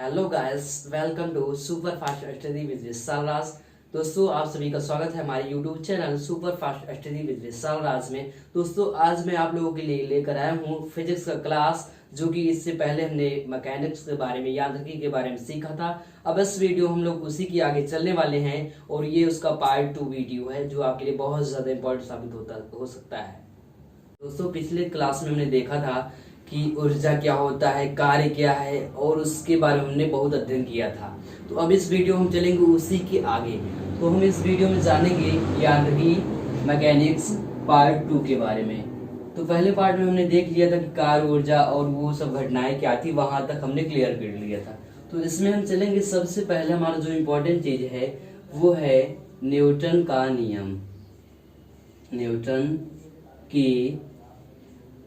Hello guys, welcome to super fast study with Vishal Raj. दोस्तों, आप सभी का स्वागत है हमारे YouTube channel super fast study with Vishal Raj में। दोस्तों, आज मैं आप लोगों के लिए लेकर आया हूँ फिजिक्स का क्लास, जो कि इससे पहले हमने मैकेनिक्स के बारे में, यांत्रिकी के बारे में सीखा था। अब इस वीडियो हम लोग उसी की आगे चलने वाले हैं और ये उसका पार्ट 2 वीडियो है, जो आपके लिए बहुत ज्यादा इंपॉर्टेंट साबित हो सकता है। दोस्तों, पिछले क्लास में हमने देखा था कि ऊर्जा क्या होता है, कार्य क्या है, और उसके बारे में हमने बहुत अध्ययन किया था। तो अब इस वीडियो में हम चलेंगे उसी के आगे। तो हम इस वीडियो में जानेंगे यांत्रिकी मैकेनिक्स पार्ट 2 के बारे में। तो पहले पार्ट में हमने देख लिया था कि कार्य, ऊर्जा और वो सब घटनाएं क्या थी, वहां तक हमने क्लियर कर लिया था। तो इसमें हम चलेंगे, सबसे पहले हमारा जो इम्पोर्टेंट चीज है वो है न्यूटन का नियम। न्यूटन की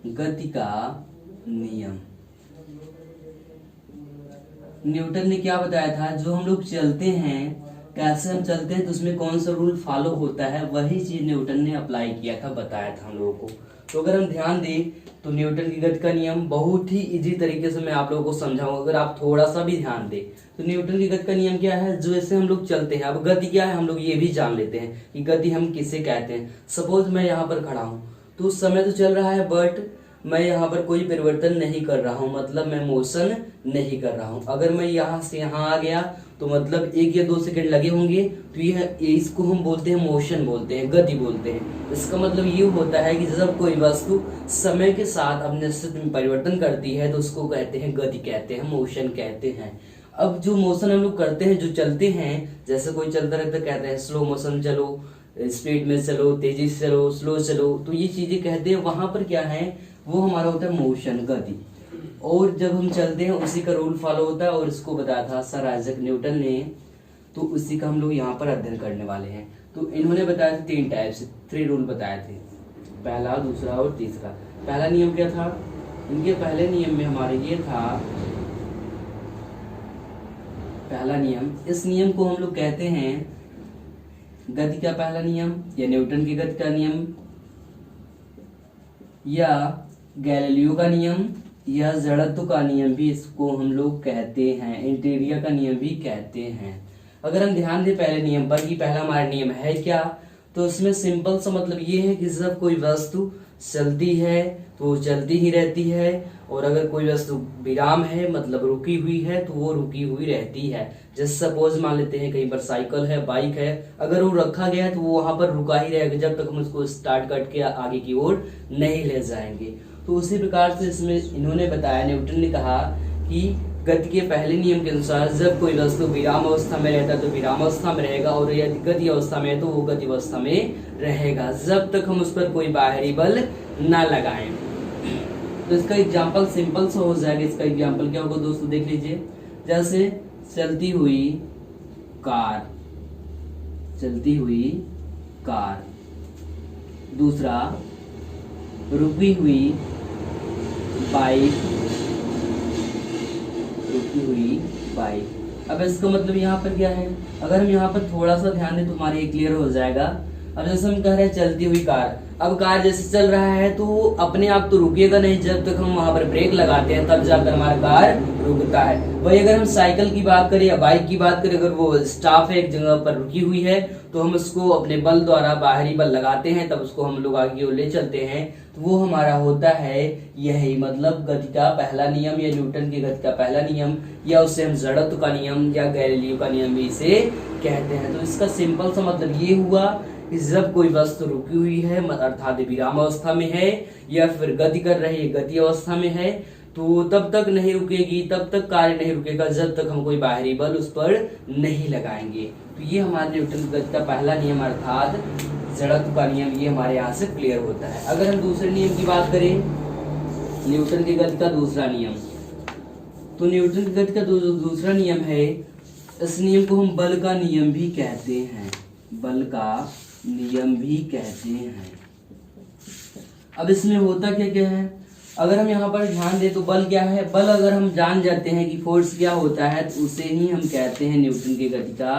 गति का नियम। न्यूटन ने क्या बताया था, जो हम लोग चलते हैं, कैसे हम चलते हैं, तो उसमें कौन सा रूल फॉलो होता है, वही चीज न्यूटन ने अप्लाई किया था, बताया था हम लोगों को। तो अगर हम ध्यान दें तो न्यूटन की गति का नियम बहुत ही इजी तरीके से मैं आप लोगों को समझाऊंगा, अगर आप थोड़ा सा भी ध्यान दें। तो न्यूटन की गति का नियम क्या है, जो ऐसे हम लोग चलते हैं। अब गति क्या है, हम लोग ये भी जान लेते हैं कि गति हम किसे कहते हैं। सपोज मैं यहाँ पर खड़ा हूँ, तो उस समय तो चल रहा है, बट मैं यहाँ पर कोई परिवर्तन नहीं कर रहा हूँ, मतलब मैं मोशन नहीं कर रहा हूँ। अगर मैं यहाँ से यहाँ आ गया तो मतलब 1 या 2 सेकंड लगे होंगे, तो यह इसको हम बोलते हैं मोशन, बोलते हैं, गति बोलते हैं। इसका मतलब ये होता है कि जब कोई वस्तु समय के साथ अपने स्थिति में परिवर्तन करती है तो उसको कहते हैं गति, कहते हैं मोशन, कहते हैं। अब जो मोशन हम लोग करते हैं, जो चलते हैं, जैसे कोई चलता रहता कहते हैं स्लो मोशन चलो, स्पीड में चलो, तेजी से चलो, स्लो चलो, तो ये चीजें कहते हैं। वहां पर क्या है, वो हमारा होता है मोशन, गति। और जब हम चलते हैं उसी का रूल फॉलो होता है, और इसको बताया था सर आइजैक न्यूटन ने। तो उसी का हम लोग यहाँ पर अध्ययन करने वाले हैं। तो इन्होंने बताया था 3 टाइप से, 3 रूल बताए थे, पहला, दूसरा और तीसरा। पहला नियम क्या था, इनके पहले नियम में हमारे ये था, पहला नियम, इस नियम को हम लोग कहते हैं गति का पहला नियम, या न्यूटन की गति का नियम, या गैलीलियो का नियम, या जड़त्व का नियम भी इसको हम लोग कहते हैं, इंटीरियर का नियम भी कहते हैं। अगर हम ध्यान दें पहले नियम पर कि पहला हमारा नियम है क्या, तो इसमें सिंपल सा मतलब ये है कि जब कोई वस्तु चलती है तो वो चलती ही रहती है, और अगर कोई वस्तु विराम है, मतलब रुकी हुई है, तो वो रुकी हुई रहती है। जैसे सपोज मान लेते हैं कहीं पर साइकिल है, बाइक है, अगर वो रखा गया है तो वो वहां पर रुका ही रहेगा जब तक हम उसको स्टार्ट करके आगे की ओर नहीं ले जाएंगे। तो उसी प्रकार से इसमें इन्होंने बताया, न्यूटन ने कहा कि गति के पहले नियम के अनुसार जब कोई वस्तु विराम अवस्था में रहता है तो विराम अवस्था में रहेगा, और यदि गति अवस्था में है तो वो गति अवस्था में रहेगा, जब तक हम उस पर कोई बाहरी बल ना लगाएं। तो इसका एग्जाम्पल सिंपल सा हो जाएगा। इसका एग्जाम्पल क्या होगा दोस्तों, देख लीजिए। जैसे चलती हुई कार, चलती हुई कार। दूसरा, रुकी हुई बाइक, रुकी हुई बाइक। अब इसका मतलब यहाँ पर क्या है, अगर हम यहाँ पर थोड़ा सा ध्यान दें तो हमारे ये क्लियर हो जाएगा। अब जैसे हम कह रहे हैं चलती हुई कार, अब कार जैसे चल रहा है तो वो अपने आप तो रुकेगा नहीं, जब तक हम वहां पर ब्रेक लगाते हैं तब जाकर हमारा कार रुकता है। वही अगर हम साइकिल की बात करें या बाइक की बात करें, अगर वो स्टॉप है, एक जगह पर रुकी हुई है, तो हम उसको अपने बल द्वारा बाहरी बल लगाते हैं, तब उसको हम लोग आगे ले चलते हैं। तो वो हमारा होता है यही, मतलब गति का पहला नियम, या न्यूटन की गति का पहला नियम, या उससे हम जड़त्व का नियम या गैलीलियो का नियम भी इसे कहते हैं। तो इसका सिंपल सा मतलब ये हुआ कि जब कोई वस्तु रुकी हुई है, अर्थात विराम अवस्था में है, या फिर गति कर रही है, गति अवस्था में है, तो तब तक नहीं रुकेगी, तब तक कार्य नहीं रुकेगा जब तक हम कोई बाहरी बल उस पर नहीं लगाएंगे। तो ये हमारे न्यूटन की गति का पहला नियम अर्थात जड़त्व का नियम, ये हमारे यहाँ से क्लियर होता है। अगर हम दूसरे नियम की बात करें, न्यूटन की गति का दूसरा नियम, तो न्यूटन की गति का दूसरा नियम है, इस नियम को हम बल का नियम भी कहते हैं, बल का नियम भी कहते हैं। अब इसमें होता क्या क्या है, अगर हम यहाँ पर ध्यान दें तो बल क्या है, बल अगर हम जान जाते हैं कि फोर्स क्या होता है, तो उसे ही हम कहते हैं न्यूटन की गति का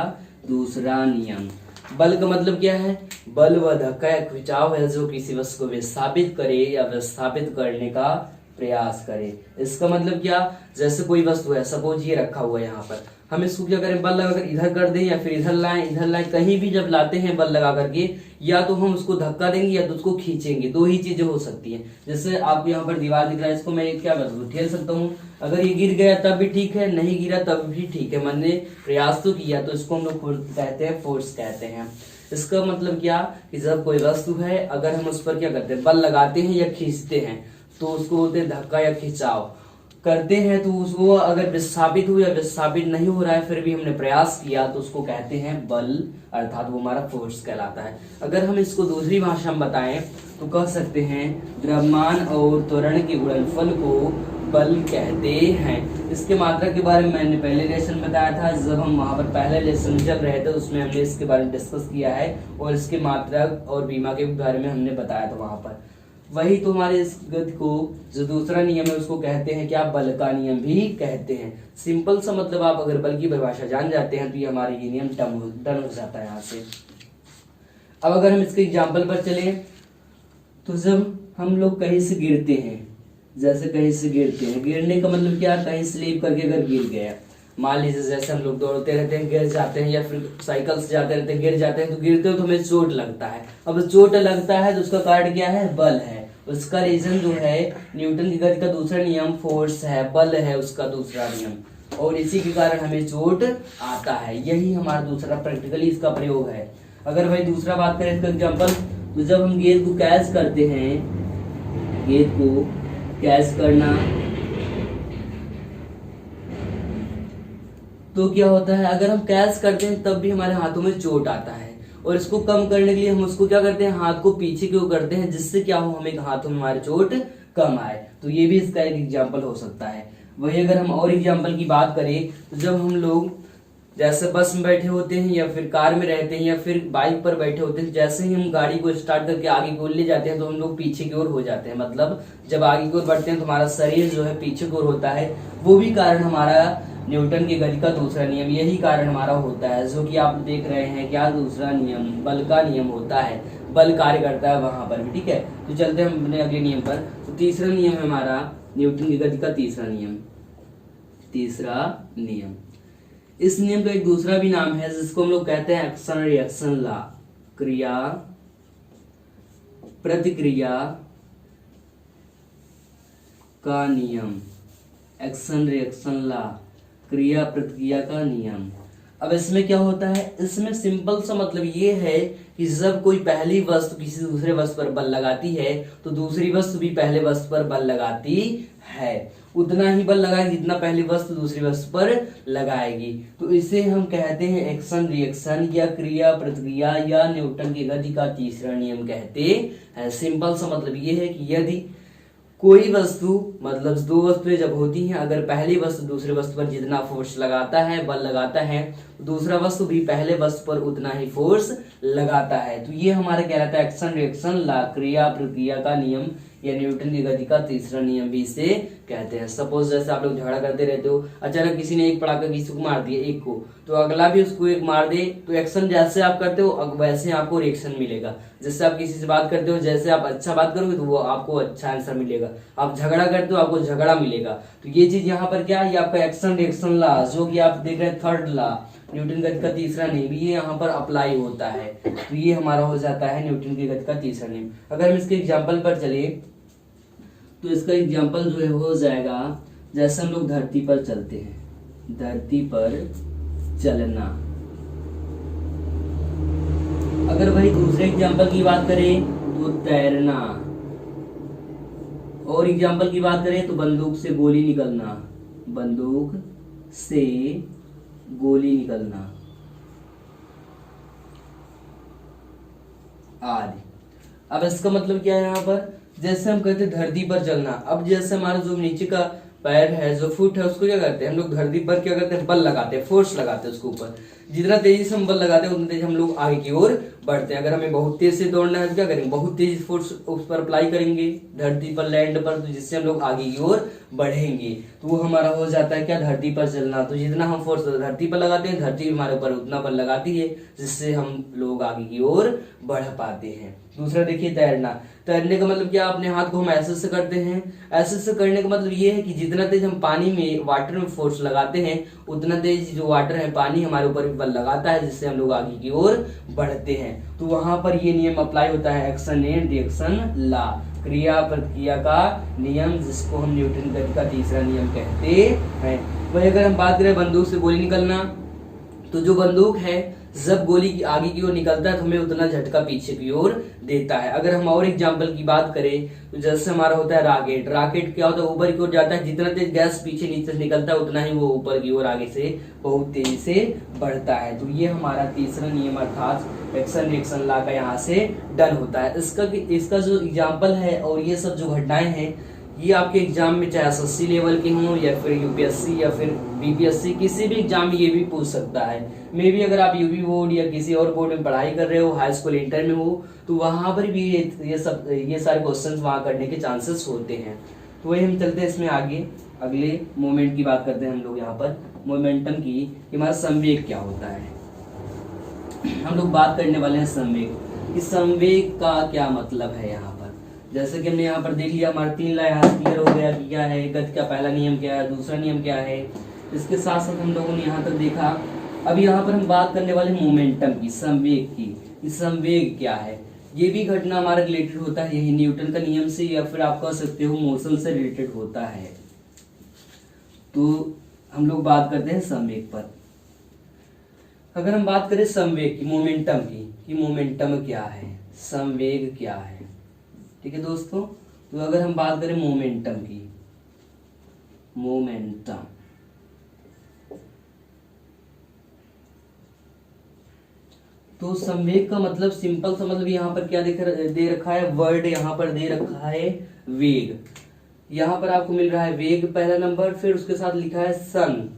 दूसरा नियम। बल का मतलब क्या है, बल व धक्का या खिंचाव है जो किसी वस्तु को विस्थापित करे या विस्थापित करने का प्रयास करें। इसका मतलब क्या, जैसे कोई वस्तु है, सपोज ये रखा हुआ है यहाँ पर, हम इसको क्या करें, बल लगाकर इधर कर दें या फिर इधर लाएं, कहीं भी जब लाते हैं बल लगा करके, या तो हम उसको धक्का देंगे या तो उसको खींचेंगे, दो ही चीजें हो सकती हैं। जैसे आपको यहाँ पर दीवार दिख रहा है, इसको मैं क्या कर ठेल सकता हूँ, अगर ये गिर गया तब भी ठीक है, नहीं गिरा तब भी ठीक है, मैंने प्रयास तो किया, तो इसको हम लोग कहते हैं फोर्स कहते हैं। इसका मतलब क्या कि जब कोई वस्तु है, अगर हम उस पर क्या करते हैं, बल लगाते हैं या खींचते हैं, तो उसको बोलते हैं धक्का या खिंचाव करते हैं, तो उसको अगर विस्थापित हो या विस्थापित नहीं हो रहा है फिर भी हमने प्रयास किया, तो उसको कहते हैं बल, अर्थात वो हमारा फोर्स कहलाता है। अगर हम इसको दूसरी भाषा में बताएं तो कह सकते हैं द्रव्यमान और त्वरण के गुणनफल को बल कहते हैं। इसके मात्रा के बारे में मैंने पहले लेसन बताया था, जब हम वहां पर पहले लेसन चल रहे थे उसमें हमने इसके बारे में डिस्कस किया है, और इसके मात्रा और बीमा के बारे में हमने बताया था वहां पर। वही तो हमारे इस गति को जो दूसरा नियम है उसको कहते हैं क्या, बल का नियम भी कहते हैं। सिंपल सा मतलब आप अगर बल की परिभाषा जान जाते हैं तो ये हमारे ये नियम डन हो जाता है यहाँ से। अब अगर हम इसके एग्जाम्पल पर चले, तो जब हम लोग कहीं से गिरते हैं, जैसे कहीं से गिरते हैं, गिरने का मतलब क्या, कहीं स्लिप करके अगर गिर गया, मान लीजिए जैसे हम लोग दौड़ते रहते हैं गिर जाते हैं, या फिर साइकिल से जाते रहते हैं गिर जाते हैं, तो गिरते हो तो हमें चोट लगता है। अब चोट लगता है तो उसका कारण क्या है, बल है। उसका रीजन जो है न्यूटन की गति का दूसरा नियम फोर्स है, बल है उसका दूसरा नियम, और इसी के कारण हमें चोट आता है। यही हमारा दूसरा प्रैक्टिकली इसका प्रयोग है। अगर भाई दूसरा बात करें इसका एग्जाम्पल, तो जब हम गेंद को कैच करते हैं, गेंद को कैच करना, तो क्या होता है, अगर हम कैच करते हैं तब भी हमारे हाथों में चोट आता है, और इसको कम करने के लिए हम उसको क्या करते हैं, हाथ को पीछे की ओर करते हैं, जिससे क्या हो, हमें हाथों में हमारे चोट कम आए। तो ये भी इसका एक एग्जाम्पल हो सकता है। वही अगर हम और एग्जाम्पल की बात करें, तो जब हम लोग जैसे बस में बैठे होते हैं या फिर कार में रहते हैं या फिर बाइक पर बैठे होते हैं, जैसे ही हम गाड़ी को स्टार्ट करके आगे की ओर ले जाते हैं तो हम लोग पीछे की ओर हो जाते हैं। मतलब जब आगे की ओर बढ़ते हैं तो हमारा शरीर जो है पीछे की ओर होता है। वो भी कारण हमारा न्यूटन की गति का दूसरा नियम, यही कारण हमारा होता है, जो कि आप देख रहे हैं क्या, दूसरा नियम बल का नियम होता है, बल कार्य करता है वहां पर भी। ठीक है, तो चलते हैं अपने अगले नियम पर। तो तीसरा नियम है हमारा न्यूटन की गति का तीसरा नियम। इस नियम का एक दूसरा भी नाम है जिसको हम लोग कहते हैं एक्शन रिएक्शन लॉ, क्रिया प्रतिक्रिया का नियम, एक्शन रिएक्शन लॉ, क्रिया प्रतिक्रिया का नियम। अब इसमें क्या होता है, इसमें सिंपल सा मतलब ये है कि जब कोई पहली वस्तु किसी दूसरे वस्तु पर बल लगाती है तो दूसरी वस्तु भी पहले वस्तु पर बल लगाती है, उतना ही बल लगाएगी जितना पहली वस्तु दूसरी वस्तु पर लगाएगी। तो इसे हम कहते हैं एक्शन रिएक्शन या क्रिया प्रतिक्रिया या न्यूटन की गति का तीसरा नियम कहते हैं। सिंपल सा मतलब ये है कि यदि कोई वस्तु, मतलब दो वस्तुएं जब होती हैं, अगर पहली वस्तु दूसरे वस्तु पर जितना फोर्स लगाता है, बल लगाता है, दूसरा वस्तु भी पहले वस्तु पर उतना ही फोर्स लगाता है। तो ये हमारा कहलाता है एक्शन रिएक्शन लॉ, क्रिया प्रतिक्रिया का नियम या न्यूटन की गति का तीसरा नियम भी इसे कहते हैं। सपोज जैसे आप लोग झगड़ा करते रहते हो, अचानक किसी ने एक पड़ाका किसी को मार दिया, एक को, तो अगला भी उसको एक मार दे, तो एक्शन जैसे आप करते हो वैसे आपको रिएक्शन मिलेगा। जैसे आप किसी से बात करते हो, जैसे आप अच्छा बात करोगे तो वो आपको अच्छा आंसर मिलेगा, आप झगड़ा करते हो आपको झगड़ा मिलेगा। तो ये चीज यहाँ पर क्या है, ये आपका एक्शन रिएक्शन लॉ, जो कि आप देख रहे हैं थर्ड लॉ, न्यूटन गति का तीसरा नियम, ये यहाँ पर अप्लाई होता है। तो ये हमारा हो जाता है न्यूटन की गति का तीसरा नियम। अगर हम इसके एग्जाम्पल पर चले, तो इसका एग्जाम्पल जो है हो जाएगा, जैसे हम लोग धरती पर चलते हैं, धरती पर चलना। अगर वही दूसरे एग्जाम्पल की बात करें तो तैरना, और एग्जाम्पल की बात करें तो बंदूक से गोली निकलना, बंदूक से गोली निकलना आदि। अब इसका मतलब क्या है यहाँ पर, जैसे हम कहते हैं धरती पर चलना, अब जैसे हमारा जो नीचे का पैर है, जो फुट है, उसको क्या करते हैं हम लोग, धरती पर क्या करते हैं, बल लगाते हैं, फोर्स लगाते हैं उसके ऊपर। जितना तेजी से हम बल लगाते हैं उतना तेज हम लोग आगे की ओर बढ़ते हैं। अगर हमें बहुत तेज से दौड़ना है तो क्या करेंगे, बहुत तेज फोर्स उस पर अप्लाई करेंगे धरती पर, लैंड पर, तो जिससे हम लोग आगे की ओर बढ़ेंगे। तो वो हमारा हो जाता है क्या, धरती पर चलना। तो जितना हम फोर्स धरती पर लगाते हैं, धरती हमारे ऊपर उतना बल लगाती है, जिससे हम लोग आगे की ओर बढ़ पाते हैं। दूसरा देखिए तैरना। तैरने का मतलब क्या, अपने हाथ को हम ऐसे से करते हैं। ऐसे से करने का मतलब ये है कि जितना तेज हम पानी में वाटर में फोर्स लगाते हैं उतना तेज जो वाटर है पानी हमारे ऊपर भी बल लगाता है, जिससे हम लोग आगे की ओर बढ़ते हैं। तो वहां पर ये नियम अप्लाई होता है, एक्शन एंड रिएक्शन लॉ, क्रिया प्रतिक्रिया का नियम, जिसको हम न्यूटन गति का तीसरा नियम कहते हैं। वही अगर हम बात करें बंदूक से गोली निकलना, तो जो बंदूक है जब गोली की आगे की ओर निकलता है तो हमें उतना झटका पीछे की ओर देता है। अगर हम और एग्जांपल की बात करें तो जैसे हमारा होता है रॉकेट। रॉकेट क्या होता है, ऊपर की ओर जाता है, जितना तेज गैस पीछे नीचे से निकलता है उतना ही वो ऊपर की ओर आगे से बहुत तेजी से बढ़ता है। तो ये हमारा तीसरा नियम अर्थात एक्शन रिएक्शन लॉ का यहाँ से डन होता है। इसका जो एग्जाम्पल है और ये सब जो घटनाएं हैं ये आपके एग्जाम में चाहे एसएससी लेवल के हों या फिर यूपीएससी या फिर बीपीएससी, किसी भी एग्जाम में ये भी पूछ सकता है। मे भी अगर आप यूपी बोर्ड या किसी और बोर्ड में पढ़ाई कर रहे हो, हाई स्कूल इंटर में हो, तो वहां पर भी ये सारे क्वेश्चंस वहां करने के चांसेस होते हैं। तो वही हम चलते हैं इसमें आगे, अगले मोमेंट की बात करते हैं हम लोग यहाँ पर मोमेंटम की, कि हमारा संवेग क्या होता है। हम लोग बात करने वाले हैं संवेग, इस संवेग का क्या मतलब है यहाँ पर। जैसे कि हमने यहाँ पर देख लिया, हमारे 3 लाइन क्लियर हो गया कि क्या है गति का पहला नियम, क्या है दूसरा नियम, क्या है। इसके साथ साथ हम लोगों ने यहाँ तक देखा। अब यहाँ पर हम बात करने वाले मोमेंटम की, संवेग की। संवेग क्या है, ये भी घटना हमारा रिलेटेड होता है यही न्यूटन का नियम से, या फिर आप कह सकते हो मोशन से रिलेटेड होता है। तो हम लोग बात करते हैं संवेग पर। अगर हम बात करें संवेग की, मोमेंटम की, कि मोमेंटम क्या है, संवेग क्या है, ठीक है दोस्तों। तो अगर हम बात करें मोमेंटम की, मोमेंटम, तो संवेग का मतलब सिंपल सा मतलब यहाँ पर क्या दे रखा है, वर्ड यहाँ पर दे रखा है वेग। यहाँ पर आपको मिल रहा है वेग पहला नंबर, फिर उसके साथ लिखा है सन।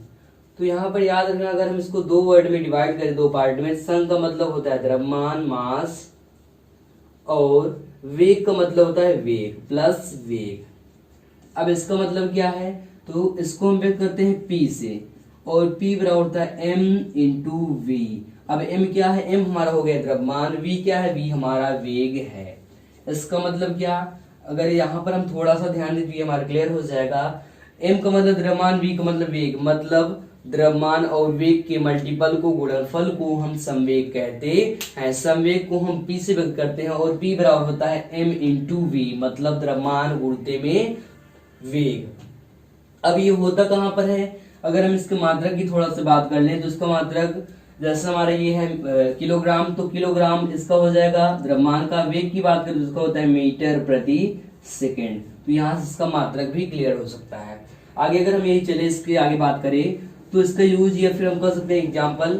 तो यहाँ पर याद रखना, अगर हम इसको 2 वर्ड में डिवाइड करें, 2 पार्ट में, सन का मतलब होता है द्रव्यमान मास, और वेग का मतलब होता है वेग प्लस वेग। अब इसका मतलब क्या है, तो इसको हम व्यक्त करते हैं P से, और P बराबर होता है m इंटू वी। अब m क्या है, m हमारा हो गया द्रव्यमान, v क्या है, v हमारा वेग है। इसका मतलब क्या, अगर यहाँ पर हम थोड़ा सा ध्यान दें तो ये हमारा क्लियर हो जाएगा। m का मतलब द्रव्यमान, v का मतलब वेग, मतलब द्रव्यमान और वेग के मल्टीपल को, गुणनफल को हम संवेग कहते हैं। संवेग को हम P से व्यक्त करते हैं, और P बराबर होता है m इंटू वी, मतलब द्रव्यमान गुणते में वेग। अब ये होता कहाँ पर है, अगर हम इसके मात्रक की थोड़ा सा बात कर लें तो इसका मात्रक जैसे हमारा ये है किलोग्राम, तो किलोग्राम इसका हो जाएगा द्रव्यमान का। वेग की बात करें तो इसका होता है मीटर प्रति सेकेंड। तो यहाँ से इसका मात्रक भी क्लियर हो सकता है। आगे अगर हम यही चले, इसके आगे बात करें तो इसका यूज, या फिर हम कह सकते हैं एग्जाम्पल।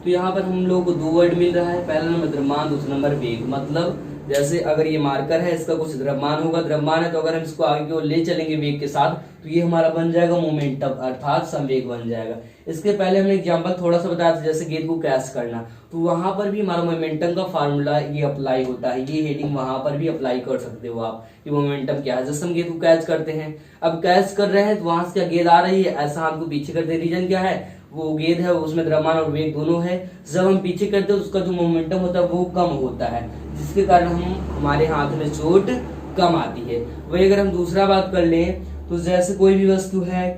तो यहाँ पर हम लोग को 2 वर्ड मिल रहा है, पहला नंबर द्रव्यमान, दूसरा नंबर वेग। मतलब जैसे अगर ये मार्कर है, इसका कुछ द्रव्यमान होगा, द्रव्यमान है, तो अगर हम इसको आगे की ओर ले चलेंगे वेग के साथ, तो ये हमारा बन जाएगा मोमेंटम, अर्थात संवेग बन जाएगा। इसके पहले हमने एग्जांपल थोड़ा सा बताया था, जैसे गेंद को कैच करना, तो वहां पर भी हमारा मोमेंटम का फार्मूला ये अप्लाई होता है। ये हेडिंग वहां पर भी अप्लाई कर सकते हो आप, कि मोमेंटम क्या है। जैसे हम गेंद को कैच करते हैं, अब कैच कर रहे हैं तो वहां से क्या गेंद आ रही है, ऐसा हमको पीछे करते हैं, रीजन क्या है, वो गेंद है, उसमें द्रव्यमान और वेग दोनों है। जब हम पीछे करते हैं उसका जो मोमेंटम होता है वो कम होता है, जिसके कारण हमारे हाथ में चोट कम आती है। वही अगर हम दूसरा बात कर लें तो जैसे कोई भी वस्तु है,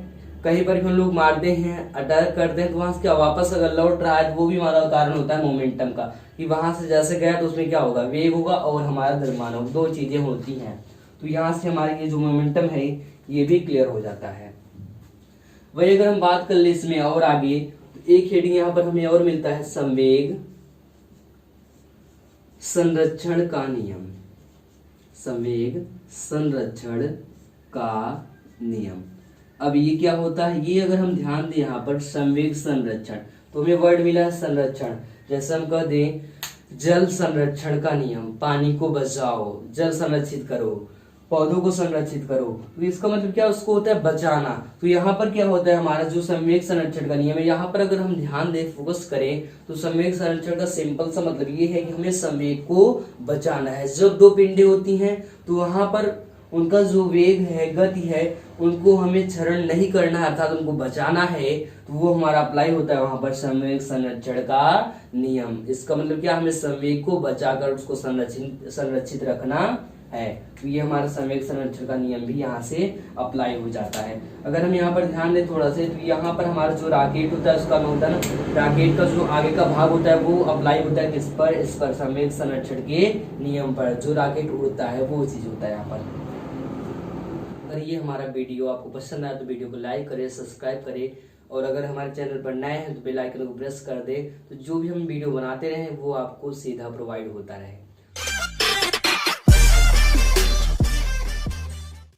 कहीं पर भी हम लोग मारते हैं, अटैक करते हैं, तो वहां से क्या वापस अगर लौट रहा है, वो भी हमारा कारण होता है मोमेंटम का, कि वहां से जैसे गया तो उसमें क्या होगा, वेग होगा और हमारा द्रव्यमान होगा, 2 चीजें होती हैं। तो यहाँ से हमारे ये जो मोमेंटम है ये भी क्लियर हो जाता है। वही अगर हम बात कर ले इसमें और आगे, तो एक हेडिंग यहाँ पर हमें और मिलता है, संवेग संरक्षण का नियम। संवेग संरक्षण का नियम। अब ये क्या होता है, ये अगर हम ध्यान दें यहाँ पर संवेग संरक्षण, तो हमें वर्ड मिला है संरक्षण। जैसे हम कह दें जल संरक्षण का नियम, पानी को बचाओ, जल संरक्षित करो, पौधों को संरक्षित करो, तो इसका मतलब क्या, उसको होता है बचाना। तो यहाँ पर क्या होता है, हमारा जो संवेग संरक्षण का नियम है, यहाँ पर अगर हम ध्यान दें, फोकस करें, तो संवेग संरक्षण का सिंपल सा मतलब ये है कि हमें संवेग को बचाना है। जब 2 पिंडें होती हैं तो वहां पर उनका जो वेग है, गति है, उनको हमें क्षरण नहीं करना है, अर्थात उनको बचाना है, तो वो हमारा अप्लाई होता है वहां पर संवेग संरक्षण का नियम। इसका मतलब क्या, हमें संवेग को बचाकर उसको संरक्षित रखना है। तो ये हमारा संवेग संरक्षण का नियम भी यहाँ से अप्लाई हो जाता है। अगर हम यहाँ पर ध्यान दें थोड़ा से, तो यहाँ पर हमारा जो रॉकेट होता है उसका होता है ना, रॉकेट का जो आगे का भाग होता है वो अप्लाई होता है किस पर, इस पर संवेग संरक्षण के नियम पर। जो रॉकेट उड़ता है वो चीज होता है यहाँ पर। अगर ये हमारा वीडियो आपको पसंद आया तो वीडियो को लाइक करें, सब्सक्राइब करें, और अगर हमारे चैनल पर नए हैं तो बेल आइकन को प्रेस कर दे, तो जो भी हम वीडियो बनाते रहे वो आपको सीधा प्रोवाइड होता रहे।